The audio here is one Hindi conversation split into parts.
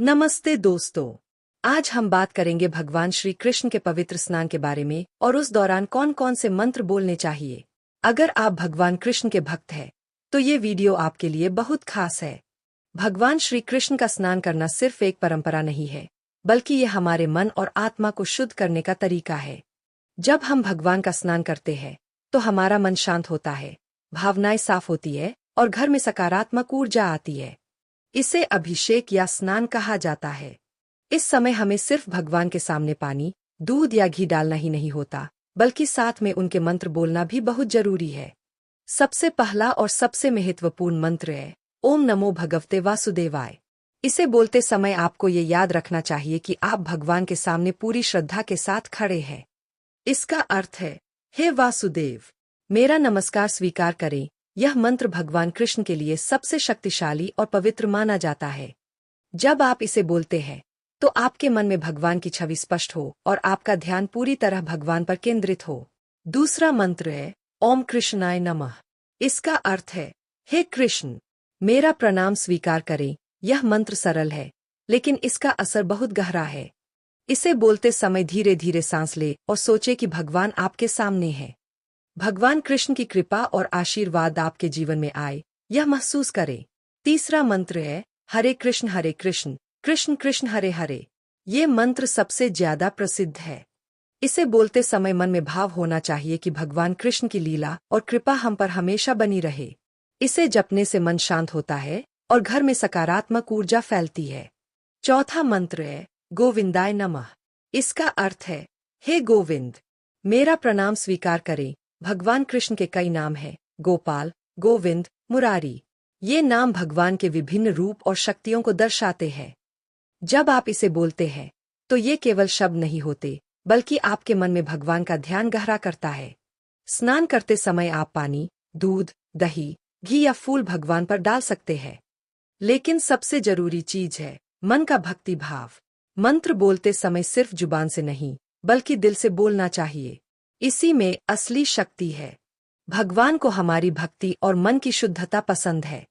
नमस्ते दोस्तों। आज हम बात करेंगे भगवान श्री कृष्ण के पवित्र स्नान के बारे में और उस दौरान कौन कौन से मंत्र बोलने चाहिए। अगर आप भगवान कृष्ण के भक्त हैं तो ये वीडियो आपके लिए बहुत खास है। भगवान श्री कृष्ण का स्नान करना सिर्फ एक परंपरा नहीं है, बल्कि ये हमारे मन और आत्मा को शुद्ध करने का तरीका है। जब हम भगवान का स्नान करते हैं तो हमारा मन शांत होता है, भावनाएं साफ होती है और घर में सकारात्मक ऊर्जा आती है। इसे अभिषेक या स्नान कहा जाता है। इस समय हमें सिर्फ भगवान के सामने पानी, दूध या घी डालना ही नहीं होता, बल्कि साथ में उनके मंत्र बोलना भी बहुत जरूरी है। सबसे पहला और सबसे महत्वपूर्ण मंत्र है ओम नमो भगवते वासुदेवाय। इसे बोलते समय आपको ये याद रखना चाहिए कि आप भगवान के सामने पूरी श्रद्धा के साथ खड़े हैं। इसका अर्थ है, हे वासुदेव, मेरा नमस्कार स्वीकार करें। यह मंत्र भगवान कृष्ण के लिए सबसे शक्तिशाली और पवित्र माना जाता है। जब आप इसे बोलते हैं तो आपके मन में भगवान की छवि स्पष्ट हो और आपका ध्यान पूरी तरह भगवान पर केंद्रित हो। दूसरा मंत्र है ओम कृष्णाय नमः। इसका अर्थ है, हे कृष्ण, मेरा प्रणाम स्वीकार करें। यह मंत्र सरल है, लेकिन इसका असर बहुत गहरा है। इसे बोलते समय धीरे धीरे सांस ले और सोचे कि भगवान आपके सामने है। भगवान कृष्ण की कृपा और आशीर्वाद आपके जीवन में आए, यह महसूस करें। तीसरा मंत्र है हरे कृष्ण कृष्ण कृष्ण हरे हरे। ये मंत्र सबसे ज्यादा प्रसिद्ध है। इसे बोलते समय मन में भाव होना चाहिए कि भगवान कृष्ण की लीला और कृपा हम पर हमेशा बनी रहे। इसे जपने से मन शांत होता है और घर में सकारात्मक ऊर्जा फैलती है। चौथा मंत्र है गोविंदाय नमः। इसका अर्थ है, हे गोविंद, मेरा प्रणाम स्वीकार करें। भगवान कृष्ण के कई नाम हैं, गोपाल, गोविंद, मुरारी। ये नाम भगवान के विभिन्न रूप और शक्तियों को दर्शाते हैं। जब आप इसे बोलते हैं तो ये केवल शब्द नहीं होते, बल्कि आपके मन में भगवान का ध्यान गहरा करता है। स्नान करते समय आप पानी, दूध, दही, घी या फूल भगवान पर डाल सकते हैं। लेकिन सबसे जरूरी चीज है मन का भक्ति भाव। मंत्र बोलते समय सिर्फ जुबान से नहीं, बल्कि दिल से बोलना चाहिए। इसी में असली शक्ति है। भगवान को हमारी भक्ति और मन की शुद्धता पसंद है।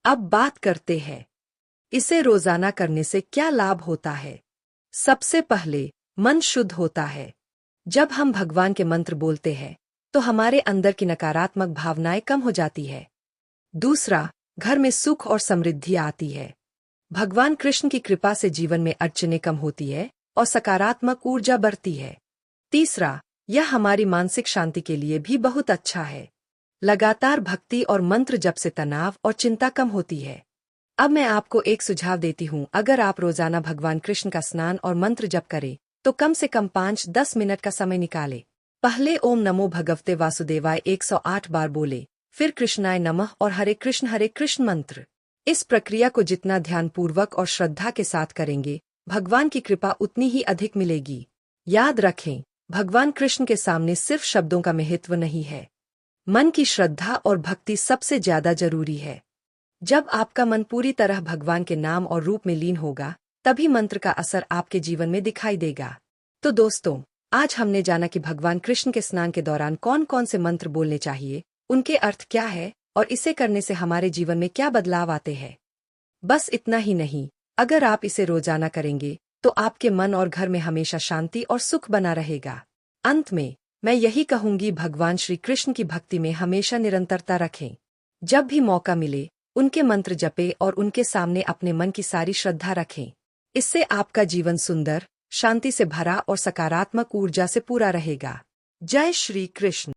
अब बात करते हैं, इसे रोजाना करने से क्या लाभ होता है। सबसे पहले, मन शुद्ध होता है। जब हम भगवान के मंत्र बोलते हैं तो हमारे अंदर की नकारात्मक भावनाएं कम हो जाती है। दूसरा, घर में सुख और समृद्धि आती है। भगवान कृष्ण की कृपा से जीवन में अड़चनें कम होती है और सकारात्मक ऊर्जा बढ़ती है। तीसरा, यह हमारी मानसिक शांति के लिए भी बहुत अच्छा है। लगातार भक्ति और मंत्र जप से तनाव और चिंता कम होती है। अब मैं आपको एक सुझाव देती हूँ। अगर आप रोजाना भगवान कृष्ण का स्नान और मंत्र जप करें तो कम से कम 5-10 मिनट का समय निकालें। पहले ओम नमो भगवते वासुदेवाय 108 बार बोले, फिर कृष्णाय नमः और हरे कृष्ण मंत्र। इस प्रक्रिया को जितना ध्यानपूर्वक और श्रद्धा के साथ करेंगे, भगवान की कृपा उतनी ही अधिक मिलेगी। याद रखें, भगवान कृष्ण के सामने सिर्फ शब्दों का महत्व नहीं है, मन की श्रद्धा और भक्ति सबसे ज्यादा जरूरी है। जब आपका मन पूरी तरह भगवान के नाम और रूप में लीन होगा, तभी मंत्र का असर आपके जीवन में दिखाई देगा। तो दोस्तों, आज हमने जाना कि भगवान कृष्ण के स्नान के दौरान कौन कौन से मंत्र बोलने चाहिए, उनके अर्थ क्या है और इसे करने से हमारे जीवन में क्या बदलाव आते हैं। बस इतना ही नहीं, अगर आप इसे रोजाना करेंगे तो आपके मन और घर में हमेशा शांति और सुख बना रहेगा। अंत में मैं यही कहूंगी, भगवान श्री कृष्ण की भक्ति में हमेशा निरंतरता रखें। जब भी मौका मिले उनके मंत्र जपे और उनके सामने अपने मन की सारी श्रद्धा रखें। इससे आपका जीवन सुंदर, शांति से भरा और सकारात्मक ऊर्जा से पूरा रहेगा। जय श्री कृष्ण।